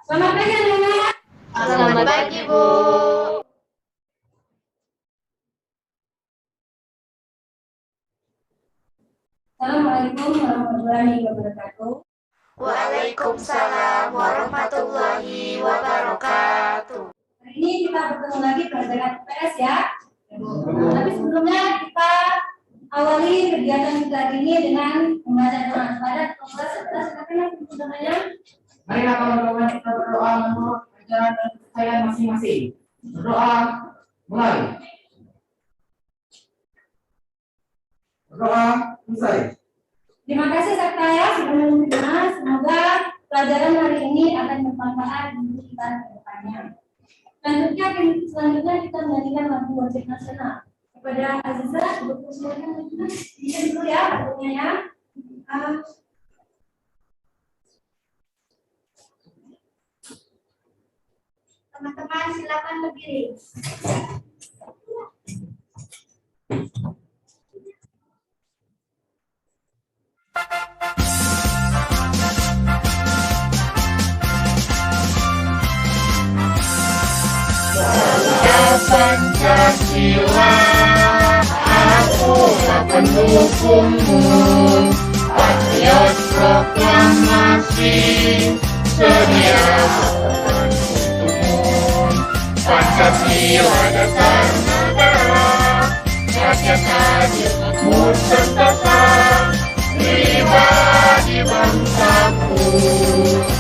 Selamat pagi anak-anak. Selamat pagi, Bu. Assalamualaikum warahmatullahi wabarakatuh. Waalaikumsalam warahmatullahi wabarakatuh. Hari ini kita bertemu lagi pelajaran IPS ya. Tapi sebelumnya kita awali kegiatan kita hari ini dengan membaca doa. Pada kelas 11 silakan namanya. Marilah kawan-kawan kita berdoa menurut ajaran dan kepercayaan masing-masing. Berdoa mulai. Berdoa selesai. Terima kasih serta ya sudah menonton. Semoga pelajaran hari ini akan bermanfaat untuk kita ke depannya. Selanjutnya kita menyanyikan lagu wajib nasional. Kepada Aziza, Ibu silakan bisa dulu ya lagunya ya. Teman-teman silakan berdiri. Pancasila, aku pendukungmu. Patriot proklamasi, sedia untukmu. Pancasila dasar negara, rakyat adil, makmur serta pribadi bangsaku.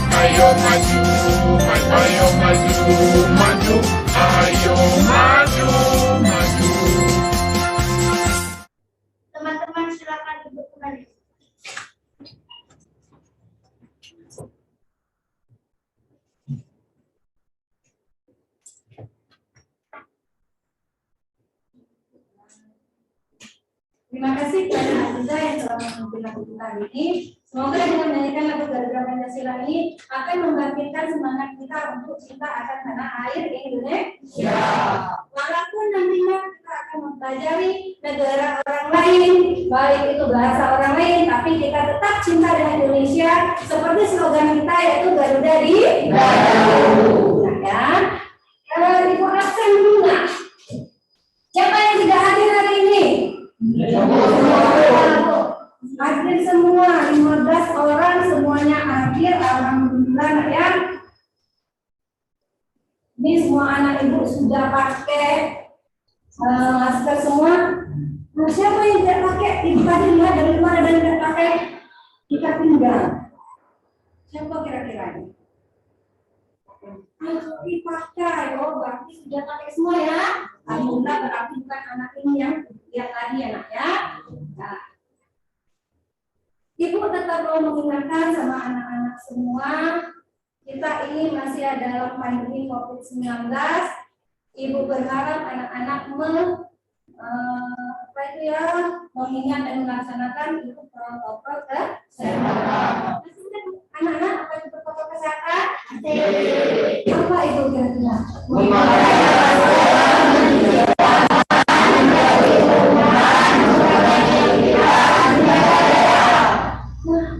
Ayo maju, ayo maju, maju. Ayo maju, maju. Teman-teman silakan duduk kembali. Terima kasih kepada Aziza yang telah memimpin lagu kita hari ini. Semoga dengan menyanyikan lagu Garuda Pancasila ini akan membangkitkan semangat kita untuk cinta akan tanah air Indonesia. Walaupun nantinya kita akan mempelajari negara orang lain, baik itu bahasa orang lain, tapi kita tetap cinta dengan Indonesia. Seperti slogan kita yaitu Garuda di Garuda. Ya. Ibu absen dulu nggak? Siapa yang tidak hadir hari ini? Hadir semua, 15 orang semuanya hadir, alhamdulillah ya. Ini semua anak ibu sudah pakai masker semua. Nah, siapa yang tidak pakai? Ibu tadi lihat dari luar ada yang tidak pakai, kita tinggal. Siapa kira-kira ini? Ayo dipakai, oh berarti sudah pakai semua ya. Alhamdulillah berarti bukan anak ini yang tadi anak ya. Nah, Ibu tetap mau mengingatkan sama anak-anak semua, kita ini masih ada dalam pandemi COVID-19. Ibu berharap anak-anak mengingat dan melaksanakan itu protokol kesehatan. Anak-anak apa itu protokol kesehatan? Apa itu kira-kira?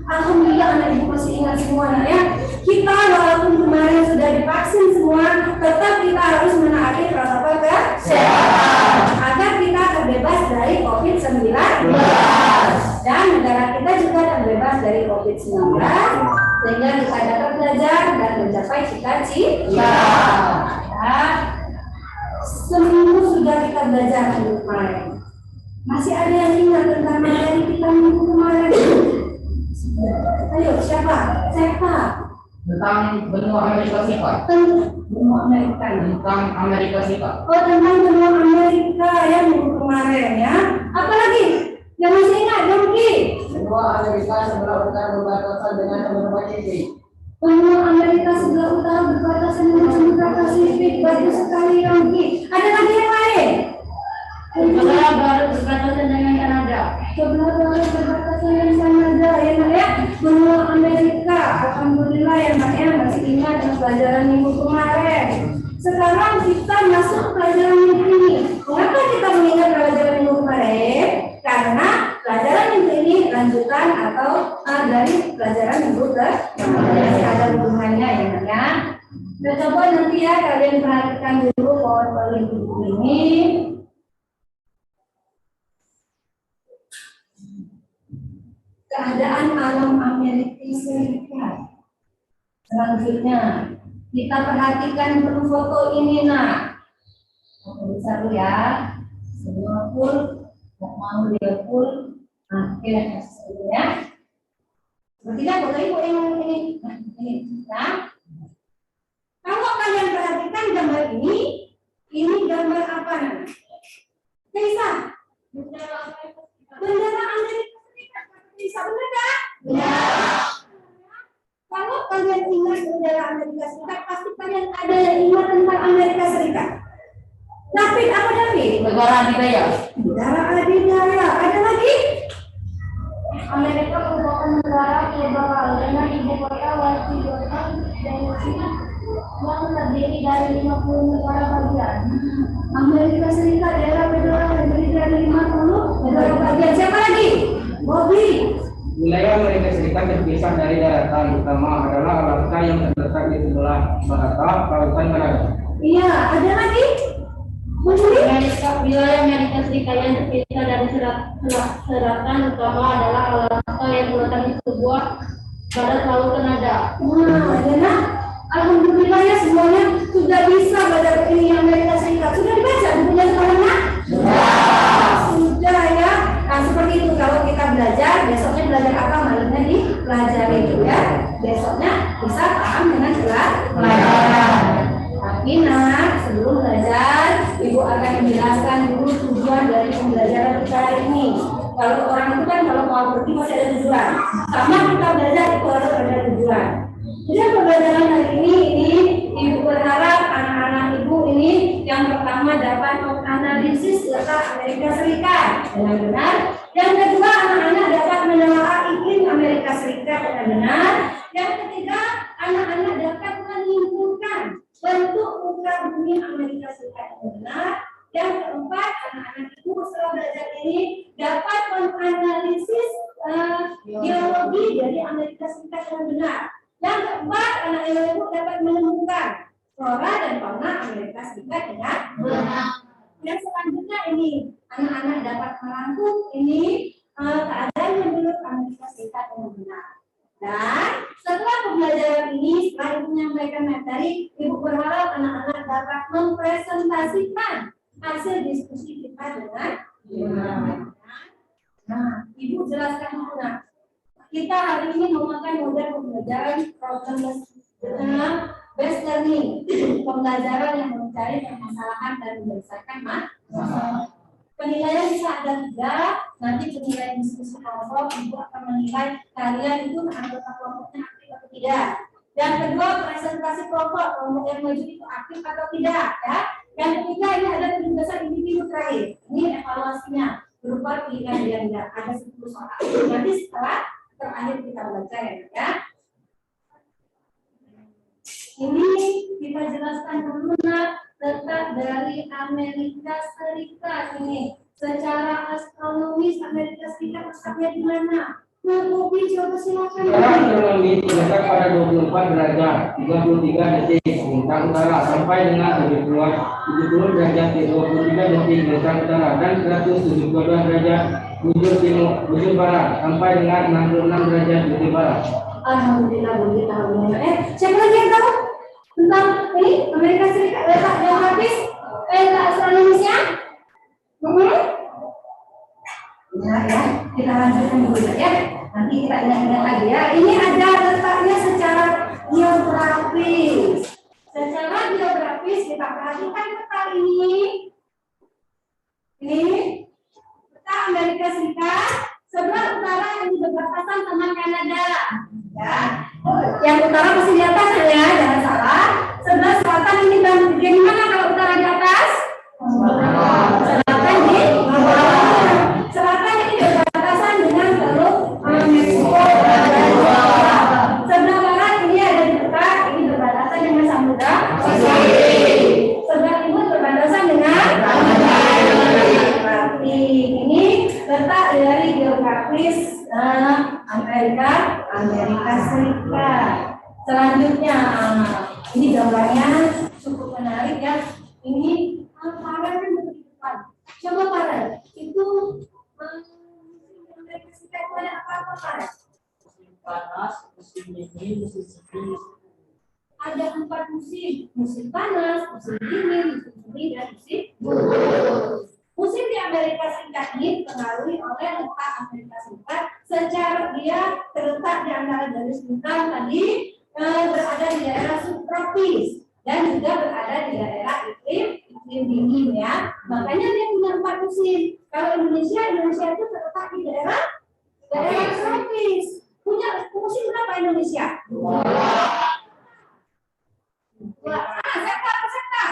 Alhamdulillah anak ibu masih ingat semua ya. Kita walaupun kemarin sudah divaksin semua, tetap kita harus menaati protokol kesehatan agar kita terbebas dari COVID-19 dan negara kita juga terbebas dari COVID-19 sehingga kita dapat belajar dan mencapai cita-cita. Seminggu sudah kita belajar minggu kemarin. Masih ada yang ingat tentang materi kita minggu kemarin? Ayo, siapa? Tentang benua Amerika Serikat. Benua Amerika. Tentang Amerika Serikat. Oh, tentang benua Amerika ya minggu kemarin ya. Apalagi? Yang masih ingat, Dongki? Benua Amerika sebelah utara berbatasan dengan Samudra Pasifik. Benua Amerika sebelah utara berbatasan dengan Samudra Pasifik. Bagus sekali, Dongki. Ada lagi yang lain? Sebelah barat berbatasan dengan Kanada. Sebelah barat berbatasan dengan Kanada ya. Benua Amerika. Alhamdulillah ya Mbak ya masih ingat dengan pelajaran minggu kemarin. Sekarang kita masuk pelajaran minggu ini. Mengapa kita mengingat pelajaran minggu kemarin? Karena pelajaran minggu ini lanjutan atau dari pelajaran minggu ke masih ada hubungannya ya Mbak ya. Nah, coba nanti ya kalian perhatikan dulu poin-poin ini. Keadaan alam Amerika Serikat. Selanjutnya kita perhatikan dulu foto ini nak. Foto besar dulu ya. Semua full, nggak mau dia full. Nah, kita kasih dulu ya. Sepertinya foto ibu yang ini. Nah, ini ya. Kalau kalian perhatikan gambar ini gambar apa nak? Bisa? Bendera Amerika Serikat. Bisa benar nggak? Ya. Kalau kalian ingat bendera Amerika Serikat, pasti kalian ada yang ingat tentang Amerika Serikat. David apa David? Negara adidaya. Negara adidaya. Ada lagi? Amerika merupakan negara federal dengan ibu kota Washington DC yang terdiri dari 50 negara bagian. Amerika Serikat daerah federal terdiri dari 50 negara bagian. Siapa lagi? Bobby. Wilayah Amerika Serikat terpisah dari daratan, utama adalah Alaska yang terletak di sebelah barat lautan Kanada. Iya, ada lagi? Menjadi? Wilayah Amerika Serikat yang terpisah dari selatan utama adalah Alaska yang terletak di sebuah barat laut Kanada. Nah, Adena, alhamdulillah ya semuanya sudah bisa baca ini Amerika Serikat. Sudah dibaca bukunya sekolahnya? Sudah ya. Nah, seperti itu kalau kita belajar, besoknya belajar apa malamnya dipelajari itu ya. Besoknya bisa paham dengan pelajaran. Tapi nak, sebelum belajar, Ibu akan menjelaskan dulu tujuan dari pembelajaran kita hari ini. Kalau orang itu kan kalau mau pergi masih ada tujuan. Sama kita belajar itu harus ada tujuan. Jadi pembelajaran hari ini Ibu berharap anak-anak Ibu ini yang pertama dapat menganalisis letak Amerika Serikat dengan benar. Yang kedua, anak-anak dapat menelaah iklim Amerika Serikat dengan benar. Yang ketiga, anak-anak dapat menyimpulkan bentuk muka bumi Amerika Serikat dengan benar. Yang keempat, anak-anak Ibu setelah belajar ini dapat menganalisis geologi dari Amerika Serikat dengan benar. Yang keempat, anak-anak Ibu dapat menemukan flora dan fauna Amerika Serikat dengan benar. Yang selanjutnya ini anak-anak dapat merangkum ini keadaan menurut Amerika Serikat dengan benar. Dan setelah pembelajaran ini, setelah Ibu menyampaikan materi, Ibu berharap anak-anak dapat mempresentasikan hasil diskusi kita dengan benar. Nah, Ibu jelaskan dulu. Nah, kita hari ini memakai model pembelajaran problem based learning, pembelajaran yang mencari permasalahan dan menyelesaikan masalah. Penilaian bisa ada 3. Nanti penilaian diskusi kelompok, Ibu akan menilai kalian itu anggota kelompoknya aktif atau tidak. Yang kedua, presentasi kelompok yang maju itu aktif atau tidak, ya. Yang ketiga, ini ada penugasan individu terakhir. Ini evaluasinya berupa pilihan ganda. Ada 10 soal. Nanti setelah terakhir kita baca ya. Ini kita jelaskan dulu letak dari Amerika Serikat ini. Secara astronomis Amerika Serikat letaknya di mana? Nah, Bobi coba silakan. Secara astronomi terletak pada 24 derajat 33 detik bintang utara sampai dengan 70 derajat 23 detik bintang utara dan 172 derajat bujur barat sampai dengan 66 derajat bujur barat. Alhamdulillah Bobi tahu. Siapa lagi yang tahu tentang ini Amerika Serikat letak geografis letak astronomisnya? Ya, kita lanjutkan dulu ya. Nanti kita ingat-ingat lagi ya. Ini ada letaknya secara geografis. Secara geografis kita perhatikan peta ini. Ini peta Amerika Serikat. Sebelah utara yang berbatasan sama Kanada. Ya. Yang utara masih di atas ya, jangan salah. Sebelah selatan ini bagaimana kalau utara di atas? Selatan di bawah. Selatan ini berbatasan dengan Teluk Meksiko dan Jawa. Sebelah barat ini ada di peta, ini berbatasan dengan Samudra Pasifik. Sebelah timur berbatasan dengan Atlantik. Ini letak dari geografis Amerika Serikat. Selanjutnya Ini gambarnya cukup menarik ya. Ini parel kan di depan. Coba parel itu Amerika Serikat itu ada apa parel? Musim panas, musim dingin, musim semi. Ada 4 musim, musim panas, musim dingin, musim semi, dan musim gugur. Musim di Amerika Serikat ini dipengaruhi oleh letak Amerika Serikat secara dia terletak di antara garis bintang tadi, berada di daerah subtropis dan juga berada di daerah iklim dingin ya. Makanya dia punya 4 musim. Kalau Indonesia itu terletak di daerah tropis. Punya musim berapa Indonesia? Serta.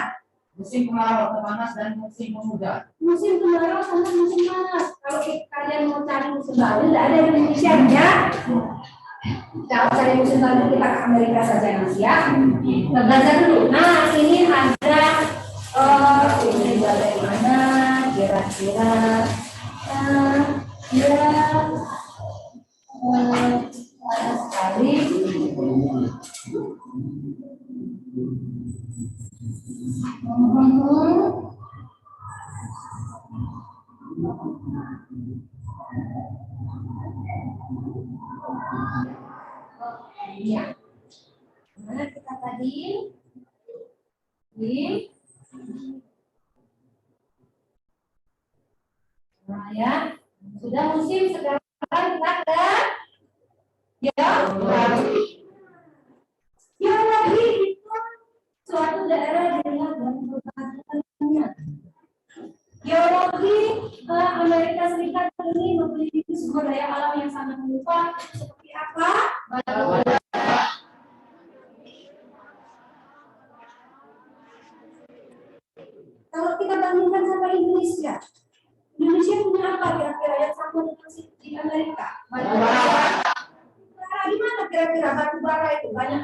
Musim kemarau, panas, dan musim penghujan. Musim kemarau sama musim panas. Kalau kalian mau cari musim lalu, tidak ada di Indonesia ya. Kalau cari musim lalu kita ke Amerika saja Indonesia. Nah, belajar dulu. Nah, ini ada ini bagaimana kira-kira ada sekali. Iya. Mana kita tadi? Nah ya, sudah musim sekarang kita ke geologi itu suatu daerah dengan perubahannya. Geologi Amerika Serikat ini memiliki sumber daya alam yang sangat melimpah seperti apa? Batu bara. Kalau kita bandingkan sama Indonesia punya apa kira-kira yang sama dengan di Amerika? Batu bara. Di mana kira-kira batu bara itu banyak?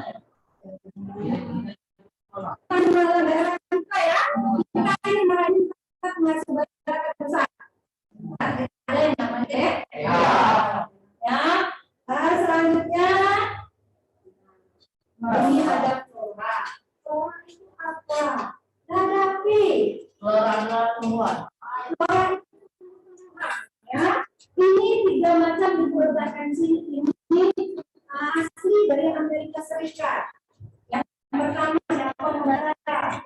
Kan daerah kita ya. Kita ini malah punya sumber daya besar. Ada yang namanya ya. Selanjutnya ini ada flora. Flora itu apa? Hadapi Flora tumbuhan. Ya, ini 3 macam diproduksi ini asli dari Amerika Serikat. Yang pertama ada pohon bara.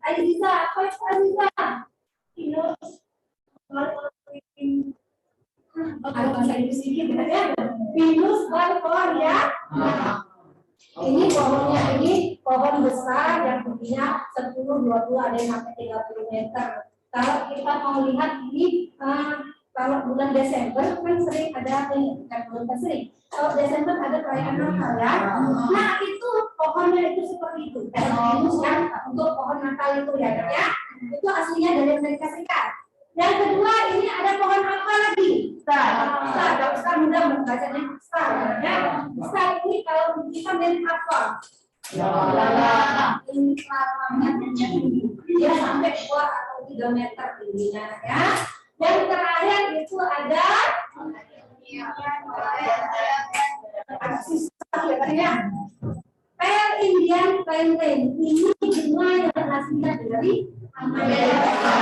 Aziza, apa itu Aziza? Pinus. Kalau saya sedikit ya. Pinus barbar ya. Ini pohonnya ini pohon besar yang tingginya 10, 20, ada yang sampai 30 meter. Kalau kita mau lihat ini kalau bulan Desember kan sering ada ini, bukan sering. Kalau Desember ada perayaan Natal ya. Nah itu pohonnya itu seperti itu. Pinus yang untuk pohon Natal itu ya, ya. Itu aslinya dari Amerika Serikat. Yang kedua ini ada pohon apa lagi? Star mudah membacanya star. Ya. Star ini kalau kita mirip apa? Ini lamanya tinggi. Dia sampai 2 atau 3 meter tingginya ya. Yang terakhir itu ada Pear Indian Plantain. Ini bunga yang hasilnya dari Amerika.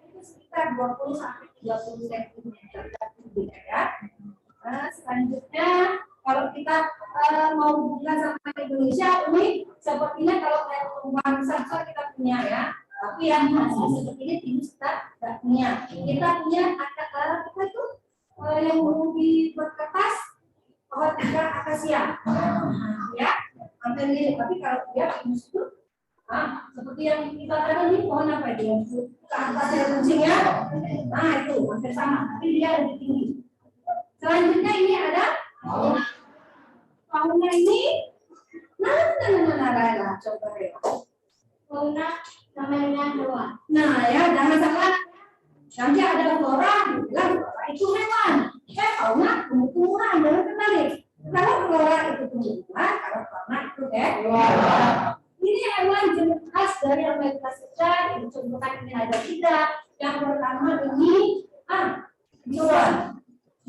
Itu sekitar 20 sampai 30 cm ya. Nah, selanjutnya kalau kita mau hubungkan sama Indonesia ini sepertinya kalau kayak tumbuhan besar kita punya ya. Tapi yang hasil seperti ini kita tidak punya. Kita punya apa itu yang dibuat kertas pohon akasia. Ya, hampir mirip. Tapi kalau dia pinus itu seperti yang kita tahu ini pohon apa itu? Ke atas yang kuncingnya. Nah itu hampir sama, tapi dia lebih tinggi. Selanjutnya ini ada pohonnya ini. Nah, coba ya. Fauna namanya doa. Nah ya, jangan salah. Nanti ada flora, bilang flora itu hewan. Fauna tumbuh-tumbuhan, jangan terbalik. Kalau flora itu tumbuhan, kalau fauna itu hewan. Ini hewan jenis khas dari Amerika Serikat. Contohnya ini ada 3. Yang pertama ini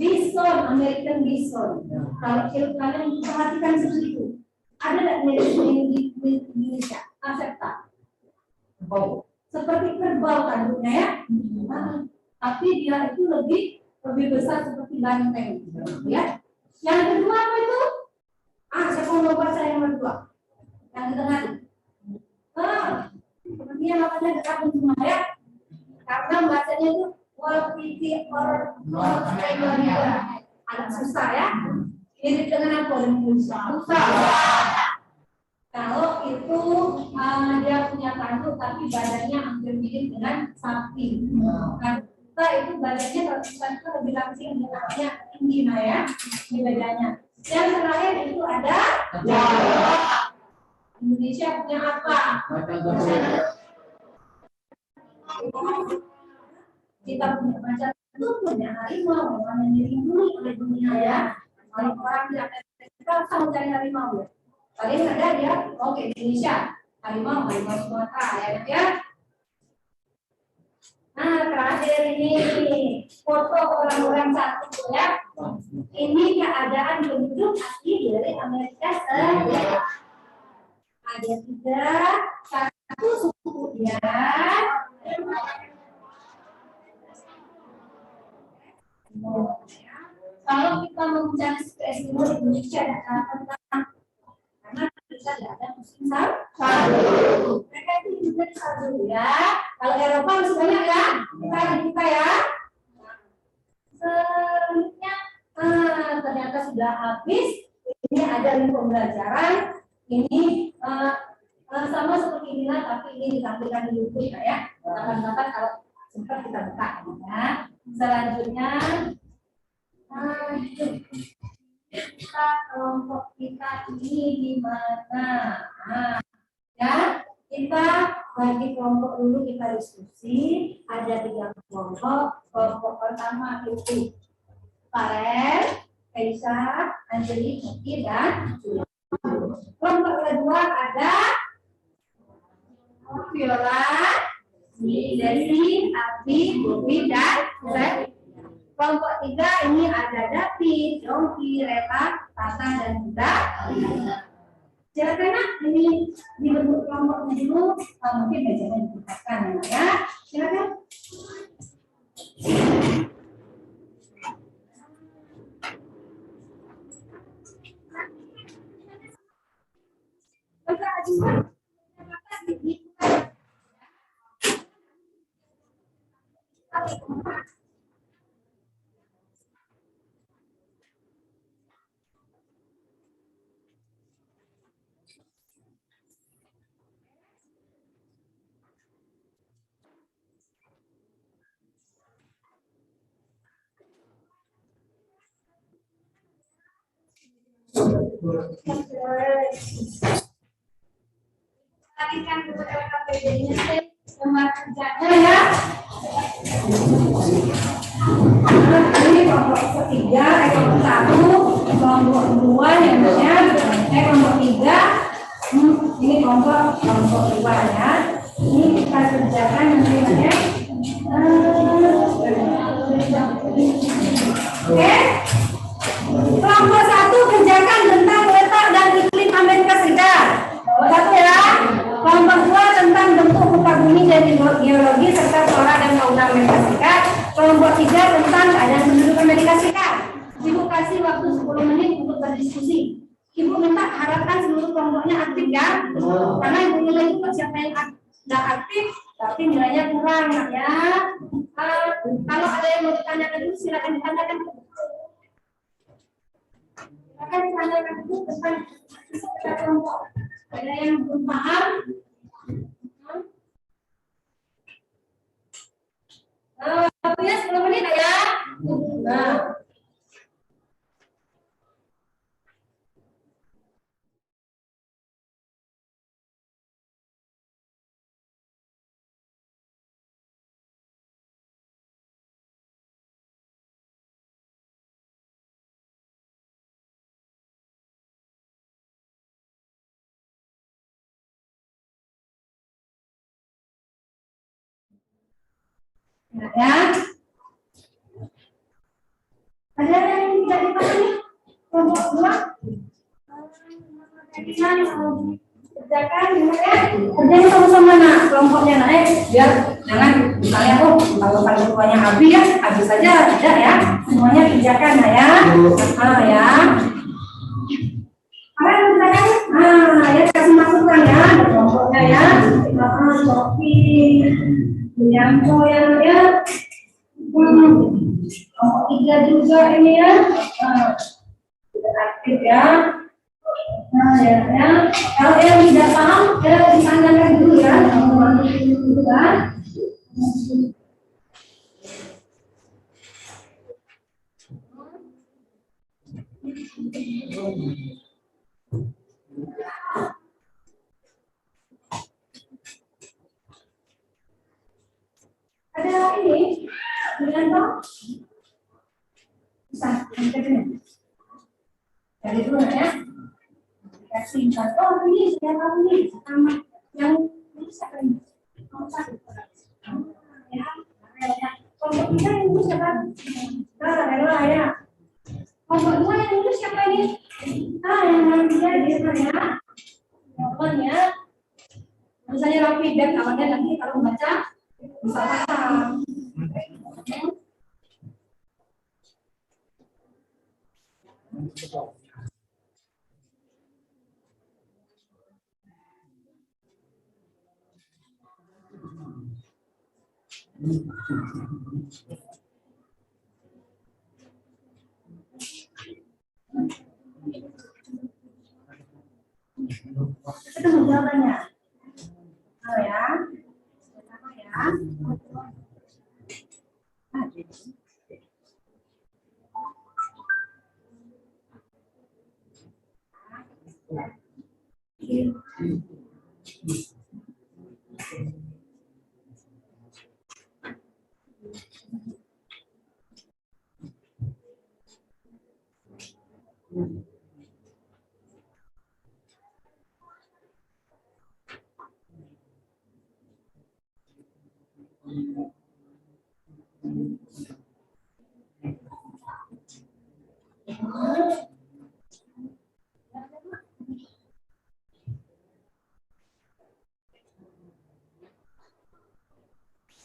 bison, American bison. Kalau kalian perhatikan seperti itu. tanduknya ya. Tapi dia itu lebih besar seperti banteng, ya. Yang kedua apa itu? Siapa yang mau baca yang kedua? Yang di tengah. Sepertinya namanya dekat semua ya. Karena bacanya itu agak susah ya. Mirip dengan apa? Susah. Kalau itu dia punya tanduk tapi badannya hampir mirip dengan sapi. Nah, kita itu badannya kalau kita itu lebih langsing namanya indina ya. Ini bedanya. Yang terakhir itu ada Indonesia punya apa? Kita punya macan itu punya harimau, yang dilindungi oleh dunia ya. Kalau orang tidak kita sama cari harimau ya. Paling ada dia, oke Indonesia, harimau Sumatera ya. Nah terakhir ini foto orang-orang satu ya. Ini keadaan penduduk asli dari Amerika Serikat. Ada satu suku ya. Kalau kita mencari Eskimo di Indonesia karena kita tidak ada musim salju. Mereka itu juga di salju ya. Kalau Eropa masih banyak ya. Kita ya. Selanjutnya ternyata sudah habis. Ini ada link pembelajaran. Ini sama seperti inilah, tapi ini ditampilkan di YouTube ya. Kapan-kapan kalau sempat kita buka ya. Selanjutnya kita kelompok kita ini di mana? Ya, kita bagi kelompok dulu, kita diskusi. Ada 3 kelompok. Kelompok pertama itu Farel, Kaisa, Anjeli, Muki, dan Julia. Kelompok kedua ada Viola, Desi, Abi, Bobi, dan Zed. Kelompok 3 ini ada David, Yongki, Reva, Tata, dan juga silakan ini dibentuk kelompoknya dulu, mungkin bejanya dibukakan ya. Silakan. Lanjutkan dulu LKPD-nya nomor kerjanya ya. Ini kelompok ketiga, kelompok 1, kelompok 2 yang namanya kelompok 3. Ini kelompok 2 ya. Ini kita kerjakan namanya. Oke. Kelompok 1 kerjakan tentang letak dan iklim Amerika Serikat. Kelompok 1 ya. Kelompok 2 tentang bentuk muka bumi dan geologi serta flora dan fauna Amerika Serikat. Kelompok 3 tentang keadaan penduduk Amerika Serikat. Ibu kasih waktu 10 menit untuk berdiskusi. Ibu minta harapkan seluruh kelompoknya aktif ya. Karena ibu nilai itu siapa yang tidak aktif tapi nilainya kurang ya. Kalau ada yang mau ditanyakan dulu silakan ditanyakan. Silakan ditanyakan dulu tentang kelompok. Ada yang belum paham? Waktunya 10 menit ya. Nah. Ya. Ada yang tidak dipahami? Kelompok 2? kerjakan ya. Kerjanya sama-sama nak kelompoknya nak biar jangan misalnya kalau ketuanya Abi ya, Abi saja tidak ya. Semuanya kerjakan nah ya. Ya. Kalian kerjakan. Ya kasih masukan ya kelompoknya ya. Sofi, Yanto ya. Kelompok 3 juga ini ya. Aktif ya. Ya. Kalau yang tidak paham, ya ditanyakan dulu ya. Gitu kan? Ada ini, dengan toh? Bisa, dari dulu ya. Kasih contoh ini siapa ini sama yang siapa ini? Ya, kelompok kita yang itu siapa? Rela ya. Kelompok 2 yang itu siapa ini? Yang dia ya. Jawabannya, misalnya rapi dan awalnya nanti kalau baca bisa paham. Ketemu jawabannya. Ya. Pertama ya.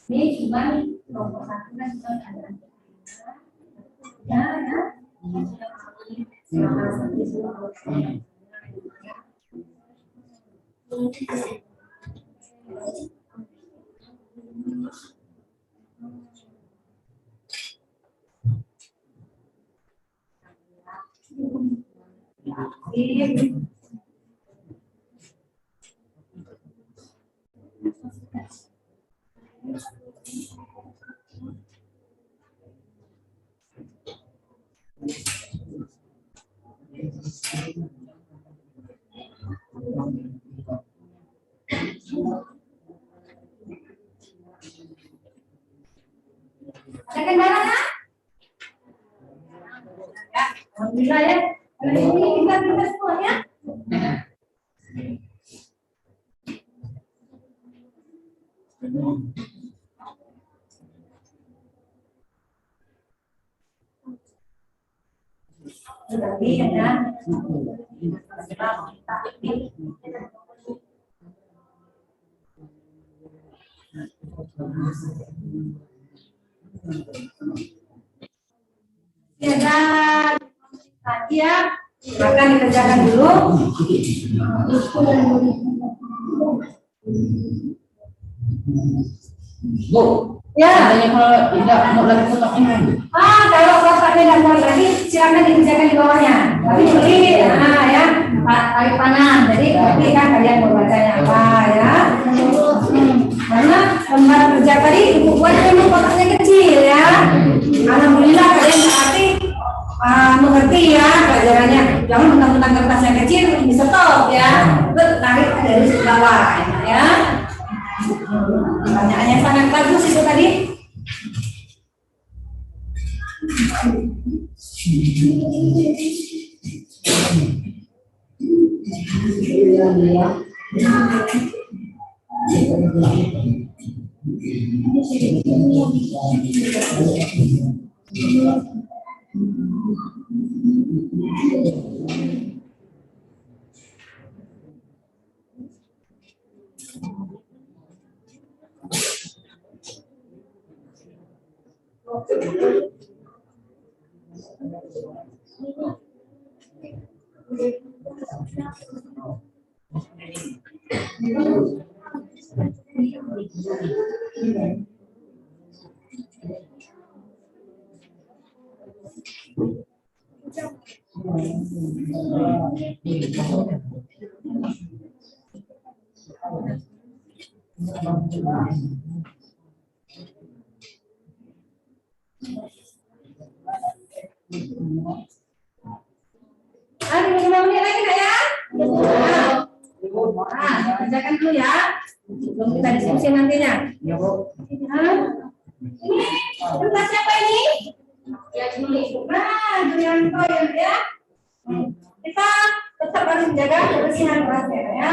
Ini cuma kelompok 1 kan cuma ada ada kendala kan? Ya, alhamdulillah ya. Hari ini kita semuanya. Tapi ada ya, silakan dikerjakan dulu. Bu, Ya. katanya kalau tidak mau lagi foto ini. Kalau prosesnya tidak mau lagi, silakan dikerjakan di bawahnya. Tapi beli, ya, tarik tangan. Jadi berarti kan kalian mau bacanya apa ya? Karena lembar kerja tadi ibu buat memang kotaknya kecil ya. Alhamdulillah kalian berarti mengerti ya pelajarannya. Jangan mentang-mentang kertasnya kecil di stop ya. Tarik dari bawah ya. Pertanyaannya sangat bagus itu tadi. Ada 5 menit lagi nggak ya? Nah, kerjakan dulu ya. Belum kita diskusi nantinya. Ini tugas siapa ini? Ya, Juli. Nah, Julianto ya. Kita tetap harus menjaga kebersihan kelas ya.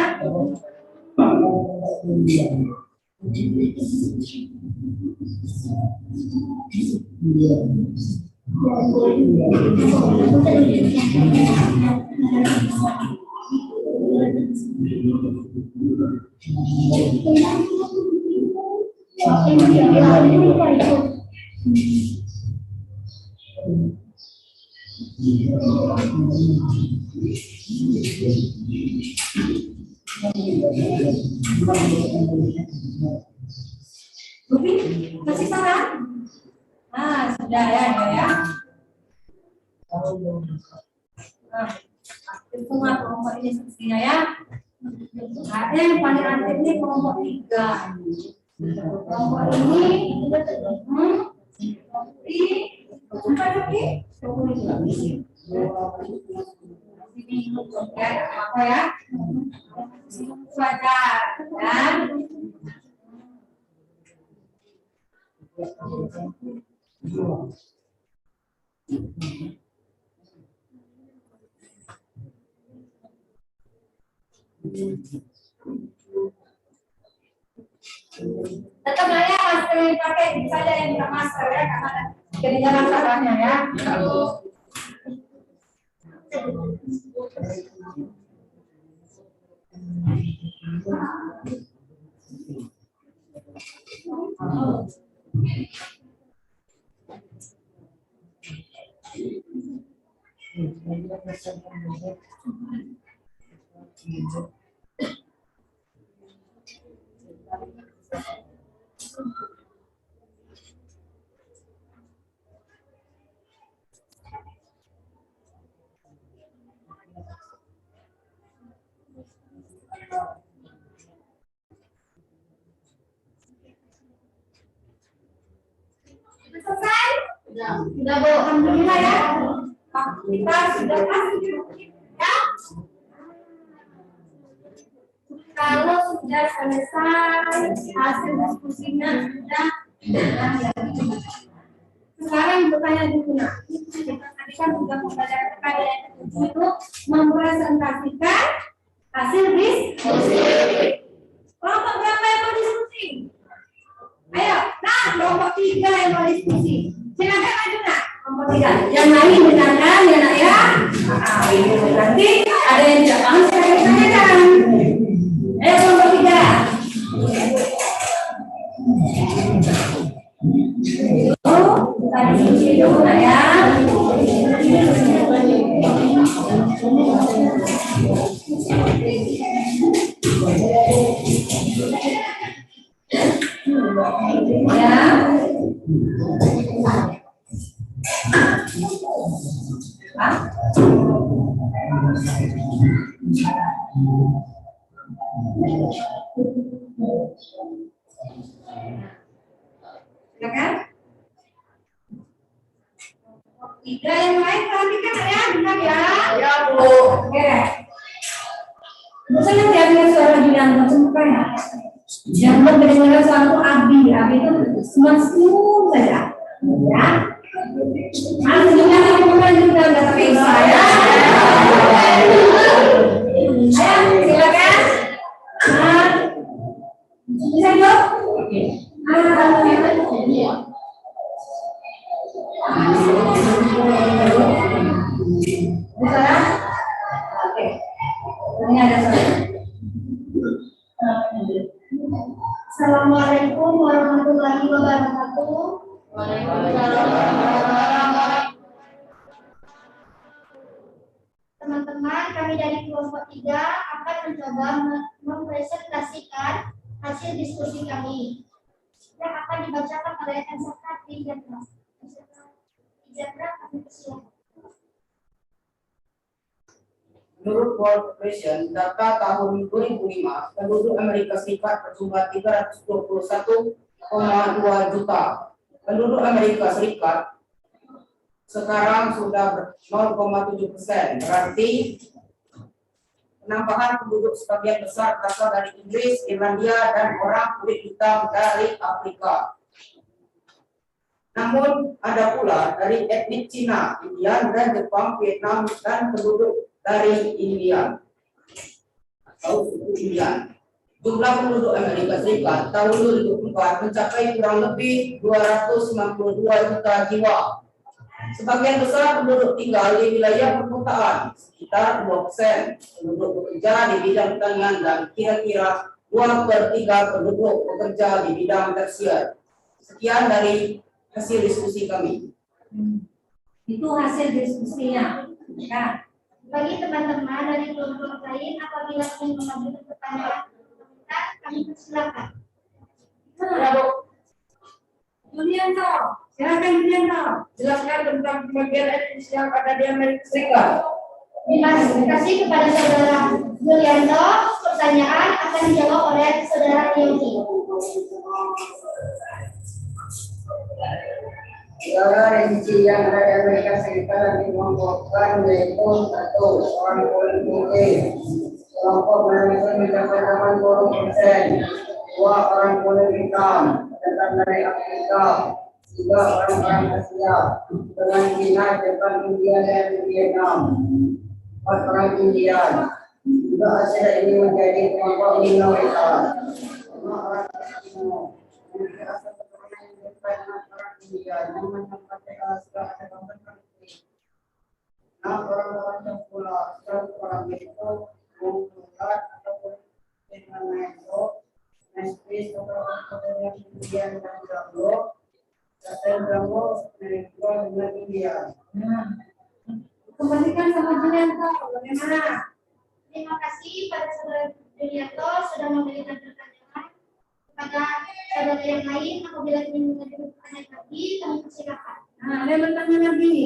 Lupi, kasih saran? Nah, sudah ya. Nah, semua kelompok ini sepertinya ya. Ada yang paling aktif ini kelompok 3. Kelompok ini, apa lagi? Ya, apa ya? Wajar, ya. Tetap ya masker yang dipakai saja yang tidak masker ya karena jadinya masalahnya ya. Selesai? Sudah Bu, alhamdulillah ya. Kita sudah kasih ya. Kalau sudah selesai hasil diskusinya sudah. Sekarang bertanya dulu nak. Tadi kan sudah membelajar kalian itu mempresentasikan hasil diskusi. Kelompok berapa yang mau diskusi? Ayo, nah kelompok 3 yang mau diskusi. Silakan maju nak, kelompok 3. Yang lain dengarkan ya nak ya. Nanti ada yang tidak paham saya tanyakan. Ayo kelompok 3. Kita diskusi dulu nak ya. Silakan. 3 yang lain perhatikan ya, benar ya? Ya Bu. Oke. Saya nanti ambil suara Julianto sampai ya. Yang mendengar suara Abi itu semua saja. Ya. Artinya teman-teman juga nggak pakai saya. Ayo silakan. Bisa jawab? Oke. Bisa? Oke. Ini ada suara. Assalamualaikum warahmatullahi wabarakatuh. Waalaikumsalam mencoba mempresentasikan hasil diskusi kami yang akan dibacakan oleh Ensaka Trijendra. Kami persilakan. Menurut World Population, data tahun 2005, penduduk Amerika Serikat berjumlah 321,2 juta. Penduduk Amerika Serikat sekarang sudah 0,7%, berarti penambahan penduduk sebagian besar berasal dari Inggris, Irlandia, dan orang kulit hitam dari Afrika. Namun ada pula dari etnik Cina, Indian, dan Jepang, Vietnam, dan penduduk dari India atau suku Indian. Jumlah penduduk Amerika Serikat tahun 2004 mencapai kurang lebih 292 juta jiwa. Sebagian besar penduduk tinggal di wilayah perkotaan, sekitar 2%. Penduduk bekerja di bidang pertanian dan kira-kira 2/3 penduduk bekerja di bidang tersier. Sekian dari hasil diskusi kami. Itu hasil diskusinya. Ya. Bagi teman-teman dari kelompok lain, apabila ingin mengajukan pertanyaan, kami persilakan. Julianto, silakan Julianto. Jelaskan tentang pembagian etnis yang ada di Amerika Serikat. Terima kasih kepada saudara Julianto. Pertanyaan akan dijawab oleh saudara Yogi. Religi yang ada di Amerika Serikat dikelompokkan yaitu 1. Orang kulit putih, kelompok mayoritas mencapai 80%. 2. Orang kulit hitam, datang dari Afrika. 3. Orang-orang Asia dengan Cina, Jepang, India, dan Vietnam. 4. Orang Indian. Juga Asia ini menjadi kelompok minoritas. 5. Orang Latino. Orang-orang yang pula orang itu menggunakan ataupun dengan metro, mespis atau yang Indian dan Jambo, dan Jambo dengan Indian. Kembalikan sama Julianto, bagaimana? Terima kasih pada saudara Julianto sudah memberikan pertanyaan kepada saudara yang lain. Apabila ingin mengajukan pertanyaan lagi, kami persilakan. Nah, ada yang bertanya lagi.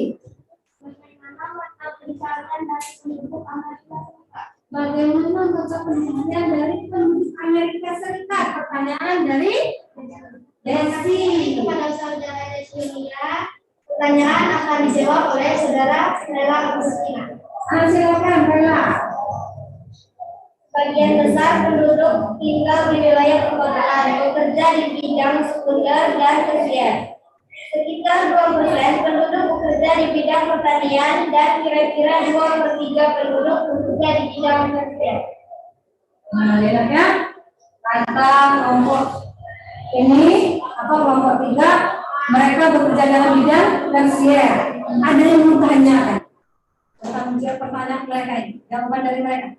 Bagaimana mata pencarian dari penduduk Amerika Serikat? Bagaimana mata pencarian dari penduduk Amerika Serikat? Pertanyaan dari Desi. Kepada saudara Desia, pertanyaan akan dijawab oleh saudara Stella Agustina. Silakan Bella. Bagian besar penduduk tinggal di wilayah perkotaan, bekerja di bidang sekunder dan tersier. Sekitar 2% penduduk bekerja di bidang pertanian dan kira-kira 2/3 penduduk bekerja di bidang tersier. Nah, lihat ya. Kata kelompok ini atau kelompok 3, mereka bekerja dalam bidang tersier. Ada yang mau tanyakan? Tentang menjawab pertanyaan mereka ini. Jawaban dari mereka.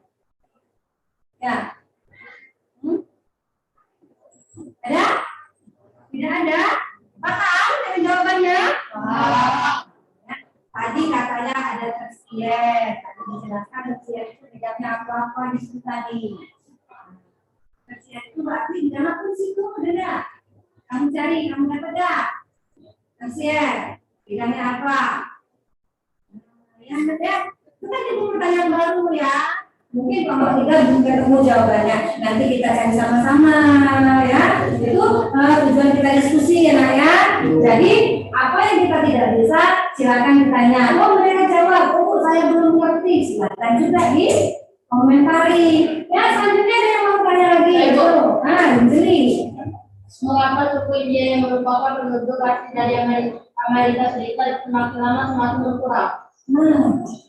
Ya. Ada? Tidak ada? Paham dari jawabannya? Ya. Tadi katanya ada tersier. Tadi dijelaskan tersier itu bidangnya apa-apa di situ tadi. Tersier itu berarti bidang apa di situ? Ada enggak? Kamu cari, kamu dapat enggak? Tersier, bidangnya apa? Yang ada, itu kan itu pertanyaan baru ya. Mungkin kelompok 3 belum ketemu jawabannya. Nanti kita cari sama-sama ya. Itu tujuan kita diskusi ya nak ya. Jadi apa yang kita tidak bisa silakan ditanya. Oh mereka jawab, oh saya belum ngerti. Silakan juga di komentari. Ya selanjutnya ada yang mau tanya lagi. Jadi Mengapa suku India yang merupakan penduduk asli dari Amerika Serikat semakin lama semakin berkurang?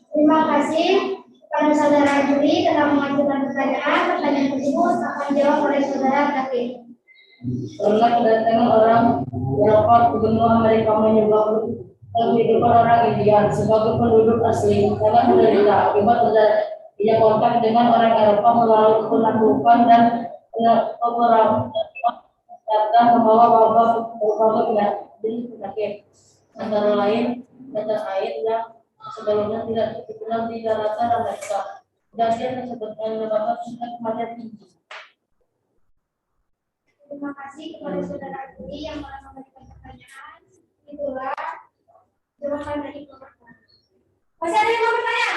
Terima kasih kepada saudara Juli telah mengajukan pertanyaan. Pertanyaan tersebut akan dijawab oleh saudara David. Karena kedatangan orang Eropa ke benua Amerika menyebabkan kehidupan orang India sebagai penduduk asli sangat menderita akibat tidak kontak dengan orang Eropa melalui penaklukan dan peperangan serta membawa berbagai penyakit antara lain cacar air yang sebelumnya tidak dikenal di daratan Amerika. kejadian tersebut yang menyebabkan tingkat kematian tinggi. Terima kasih kepada saudara Budi yang telah memberikan pertanyaan. Itulah jawaban dari pemerintah. Masih ada yang mau bertanya?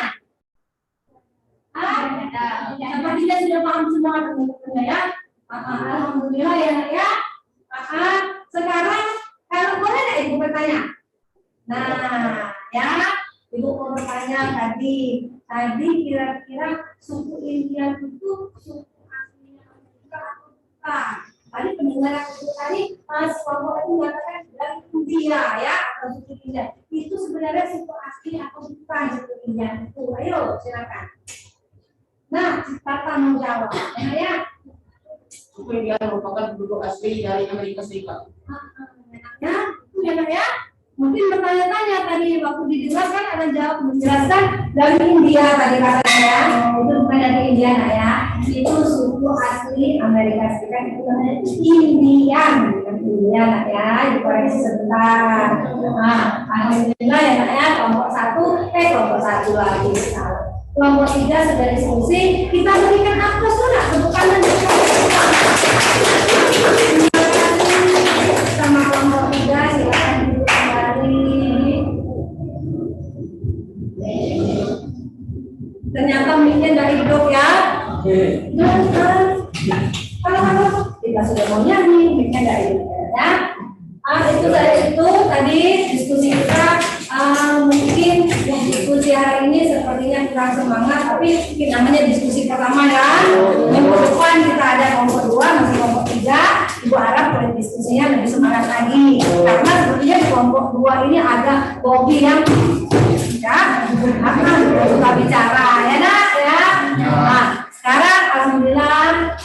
Sepertinya sudah paham semua teman-teman ya. Alhamdulillah ya Nak ya. Sekarang kalau boleh nggak Ibu bertanya? Nah, ya, Ibu mau bertanya tadi kira-kira suku Indian itu suku aslinya Amerika atau bukan? Tadi pendengar aku tadi Mas Kelompok itu mengatakan dari India ya atau suku India. Itu sebenarnya suku asli atau bukan suku India itu? Ayo silakan. Nah, Tata menjawab. Ya. Suku Indian merupakan penduduk asli dari Amerika Serikat. Ya, itu ya. Mungkin bertanya-tanya tadi waktu dijelaskan ada jawab menjelaskan dari India tadi katanya ya. Itu bukan dari India Nak ya. Itu suku asli Amerika Serikat itu namanya Indian, bukan India Nak ya. Dikoreksi sebentar. Nah, alhamdulillah ya Nak ya. Kelompok satu lagi. Kelompok 3 sudah diskusi. Kita berikan aplaus dulu nak tepuk tangan sama kelompok 3. Silakan duduk kembali. Ternyata mic-nya nggak hidup ya. Halo, kita sudah mau nyanyi, mic-nya nggak hidup ya. Itu dari itu tadi diskusi kita. Mungkin diskusi hari ini sepertinya kurang semangat, tapi namanya diskusi pertama ya. Minggu depan kita ada kelompok 2, masih kelompok 3. Ibu harap diskusinya lebih semangat lagi, karena sebenarnya di kelompok 2 ini ada Bobby yang ya akan suka bicara ya Nak ya. Nah, sekarang alhamdulillah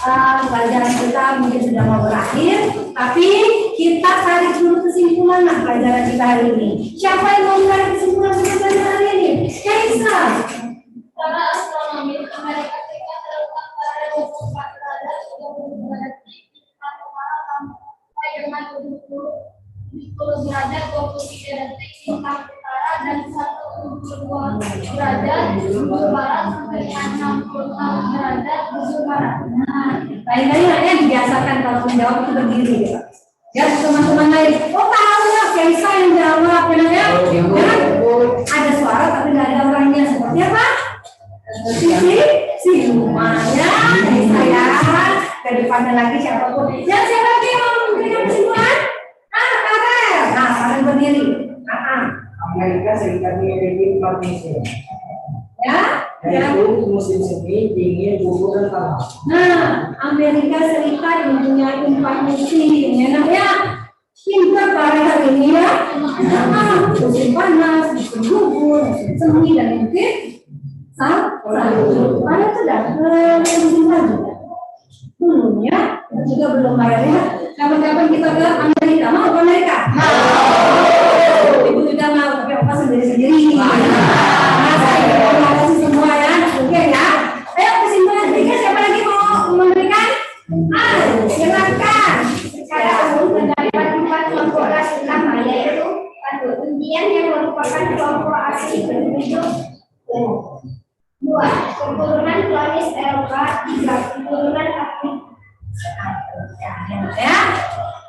pelajaran kita mungkin sudah mau berakhir, tapi kita tarik dulu kesimpulan Nak pelajaran kita hari ini. Siapa yang mau tarik kesimpulan pelajaran hari ini? Kaisa. Skala astronomi Amerika Serikat terletak pada 24 derajat 30 derajat atau malam sampai dengan 70 derajat 23 detik bintang utara dan 172 derajat bujur barat sampai dengan 66 derajat bujur barat. Nah, lain-lain hanya dibiasakan kalau menjawab itu berdiri ya. Ya teman-teman lain, oh tahu ya Kaisa yang jawab ya. Jangan ada suara tapi nggak ada orangnya, seperti apa? Si rumahnya Kaisa ya. Ke depannya lagi siapapun. Ya siapa lagi yang mau memberikan kesimpulan? Karel. Nah, Karel berdiri. Amerika Serikat memiliki 4 musim, Ya. yaitu musim semi, dingin, gugur, dan panas. Nah, Amerika Serikat mempunyai 4 musim, ya Nak ya. Pintar para hari ini ya. Musim panas, musim gugur, musim semi, dan mungkin salju. Ada sudah musim salju. Belum ya, juga belum bayar ya. Kapan-kapan kita ke Amerika, mau ke Amerika? Ibu sudah mau, tapi apa sendiri-sendiri. Terima kasih semua ya, oke ya. Ayo kesimpulan tiga, siapa lagi mau memberikan? Silakan. Sekarang terdapat 4 kelompok ras utama, yaitu Indian yang merupakan kelompok asli berbentuk 2. Keturunan kolonial Eropa, 3. Keturunan Afrika. Ya.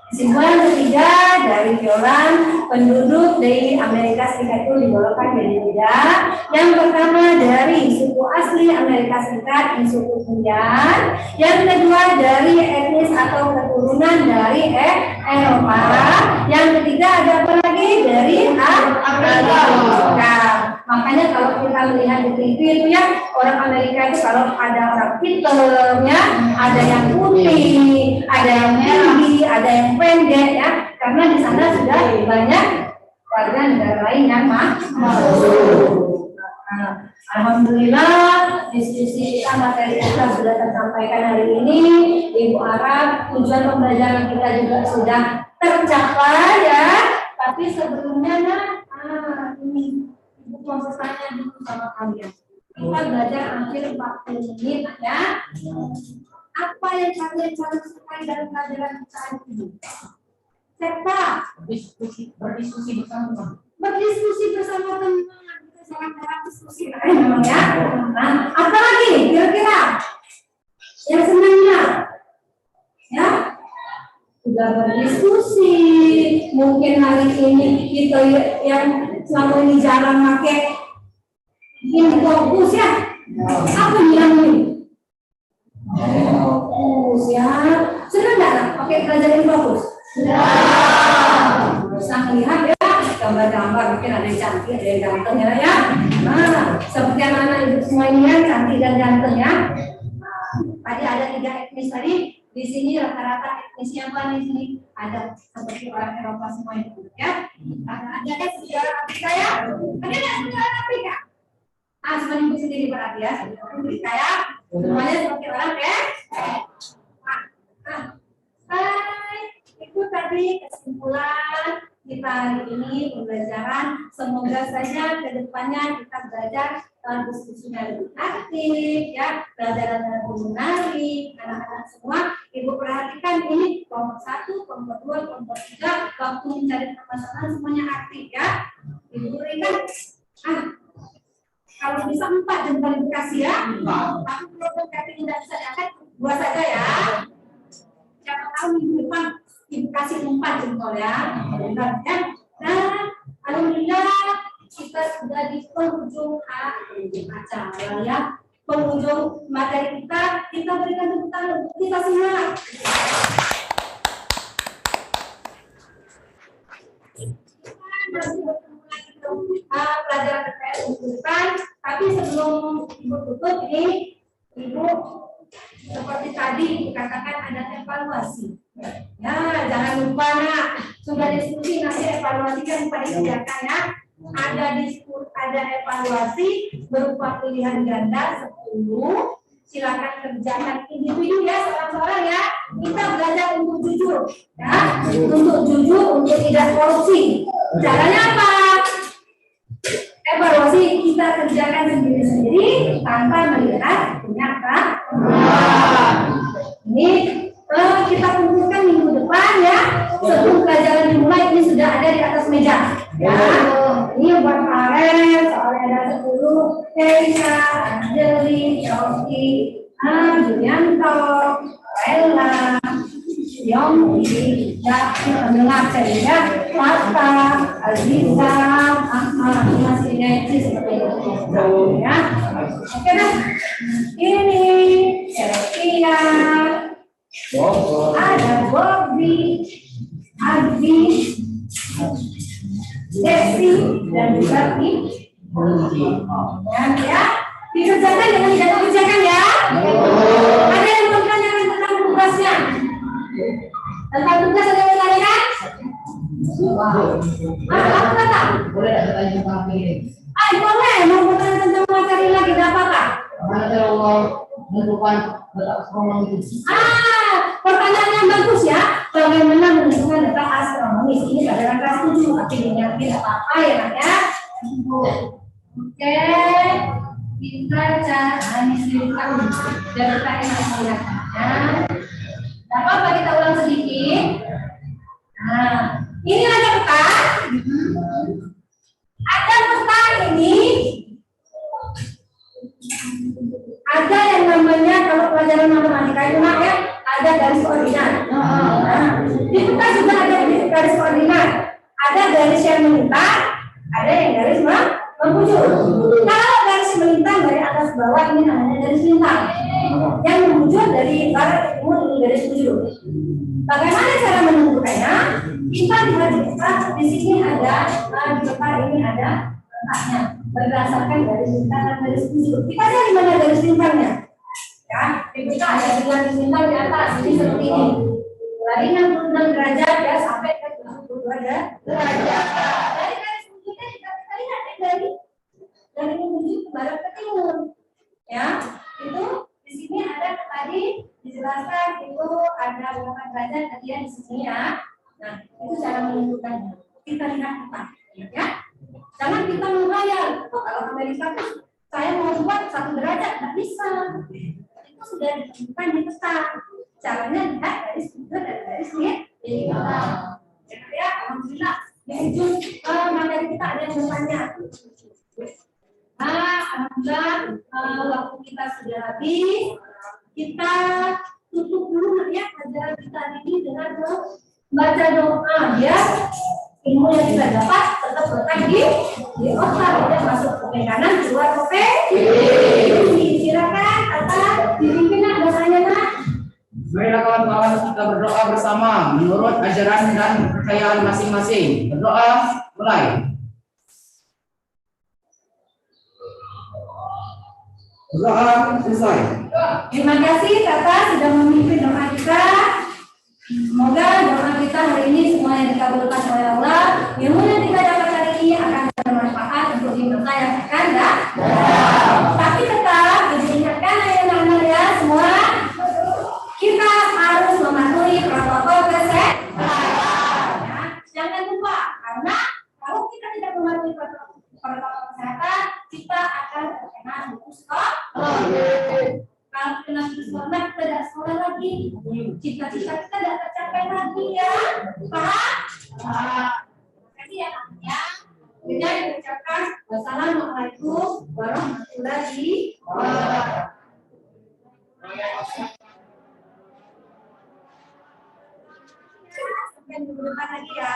Kesimpulan ketiga dari Violan, penduduk dari Amerika Serikat itu digolongkan jadi 3. Yang pertama dari suku asli Amerika Serikat, suku Indian. Yang kedua dari etnis atau keturunan dari Eropa. Yang ketiga ada apa lagi? Dari Afrika. Makanya kalau kita melihat di TV itu ya, orang Amerika itu kalau ada orang hitam ya, ada yang putih, ada yang tinggi, ada yang pendek ya, karena di sana sudah banyak warga negara lain yang masuk. Alhamdulillah diskusi kita, materi kita sudah tersampaikan hari ini. Ibu harap tujuan pembelajaran kita juga sudah tercapai ya. Tapi sebelumnya ini Ibu mau bertanya dulu sama kalian. Kita belajar hampir 40 menit ya. Apa yang kalian paling sukai dalam pelajaran kita hari ini? Siapa? Berdiskusi bersama teman. Berdiskusi bersama teman. Kita dalam diskusi memang ya. Nah, apa lagi kira-kira yang senangnya? Ya, sudah berdiskusi. Mungkin hari ini kita yang selama ini jarang pakai ini fokus ya. Apa yang ini? Fokus ya. Senang nggak pakai pelajaran fokus? Bisa melihat ya gambar-gambar, mungkin ada yang cantik, ada yang ganteng ya. Nah, seperti anak-anak ibu semua ini ya, cantik dan ganteng ya. Nah, tadi ada 3 etnis tadi. Di sini rata-rata etnisnya apa di sini? Ada seperti orang Eropa semua itu ya. Ada sejarah Afrika ya. Ada nggak sejarah Afrika? Cuma ibu sendiri berarti ya. Afrika ya. Semuanya seperti orang ya. Itu tadi kesimpulan kita hari ini pembelajaran. Semoga saja ke depannya kita belajar diskusinya lebih aktif ya, pelajaran lebih menarik. Anak-anak semua, ibu perhatikan ini kelompok 1, kelompok 2, kelompok 3 waktu mencari permasalahan semuanya aktif ya. Ibu berikan kalau bisa 4 jempol dikasih ya. Tapi kalau kaki tidak bisa diangkat 2 saja ya. Siapa tahu minggu depan ibu kasih 4 jempol ya. Benar ya. Nah, alhamdulillah kita sudah di penghujung acara ya. Penghujung materi kita berikan tepuk tangan untuk kita semua. Masih bertemu lagi pelajaran PPS minggu depan. Tapi sebelum ibu tutup ini, ibu seperti tadi dikatakan ada evaluasi. Ya, jangan lupa nak, sudah diskusi nanti evaluasi kan lupa dikerjakan ya. Ada evaluasi berupa pilihan ganda 10. Silakan kerjakan individu ya, seorang-seorang ya. Kita belajar untuk jujur ya, untuk jujur, untuk tidak korupsi. Caranya apa? Evaluasi kita kerjakan sendiri-sendiri tanpa melihat kenyataan. Ini kita kumpulkan minggu depan ya. Sebelum pelajaran dimulai ini sudah ada di atas meja. Ya, ini buat Karen, soalnya ada 10, Keisha, Anjeli, Yosi, Julianto, Ella, Yongki, ya, pendengar saya, Marta, Aziza, Ahmad, masih Nancy seperti itu, ya. Oke dah, ini Sylvia, ada Bobby, Adi, Desi, dan juga ya, dikerjakan dengan tidak dikerjakan ya. Ada yang bertanya tentang tugasnya? Tentang tugas ada yang bertanya? Apa kata? Boleh ada tanya tentang ini? Boleh. Mau bertanya tentang materi lagi, tidak apa-apa. Mana cara Allah menentukan letak astronomi itu? Pertanyaan yang bagus ya. Bagaimana menentukan letak astronomi? Ini pelajaran kelas 7, tapi diingatkan apa-apa ya nak ya. Oke, kita cari silakan dan kita ingat ya. Tidak apa-apa, kita ulang sedikit. Nah, ini ada peta. Ada peta ini. Ada yang namanya kalau pelajaran matematika itu nak ya, ada garis koordinat. Nah, di peta juga ada garis koordinat. Ada garis yang melintang, ada yang garis membujur. Kalau garis melintang dari atas bawah ini namanya garis lintang. Yang membujur dari barat ke timur ini garis bujur. Bagaimana cara menentukannya? Kita lihat di peta, di sini ada di peta ini ada letaknya berdasarkan garis lintang dan garis bujur. Kita lihat di mana garis lintangnya. Ya, di peta ada garis lintang di atas ini seperti ini. Dari 66 derajat ya sampai ke 72 derajat. Dari garis bujurnya kita lihat dari menuju ke barat ke timur. Ya, itu di sini ada tadi dijelaskan itu ada berapa derajat tadi ya di sini ya. Nah, itu cara menentukannya. Kita lihat apa, ya. Jangan kita menghayal. Kalau Amerika tuh saya mau buat 1 derajat, nggak bisa. Itu sudah ditentukan di peta. Caranya lihat dari sudut dan dari sini. Ya, alhamdulillah. Di ujung materi kita ada yang bertanya. Nah, alhamdulillah waktu kita sudah habis. Kita tutup dulu ya pelajaran kita ini dengan membaca doa ya. Ilmu yang kita dapat tetap letak di otak, tidak masuk kuping kanan, keluar kuping kiri. Silakan Tata dipimpin nak dosanya nak. Marilah kawan-kawan kita berdoa bersama menurut ajaran dan kepercayaan masing-masing. Berdoa mulai. Berdoa selesai. Terima kasih Tata sudah memimpin doa kita. Semoga doa kita hari ini semuanya dikabulkan oleh Allah. Ilmu yang kita dapat hari ini akan bermanfaat untuk di masa yang akan datang. Tapi tetap diingatkan anak-anak ya semua, kita harus mematuhi protokol kesehatan. Ya, jangan lupa karena kalau kita tidak mematuhi protokol kesehatan, kita akan terkena virus corona. Kalau kena virus corona, kita tidak sekolah lagi. Cita-cita kita tidak tercapai lagi ya. Paham? Terima kasih ya ya. Dengan mengucapkan wassalamualaikum warahmatullahi wabarakatuh. Sampai minggu depan lagi ya.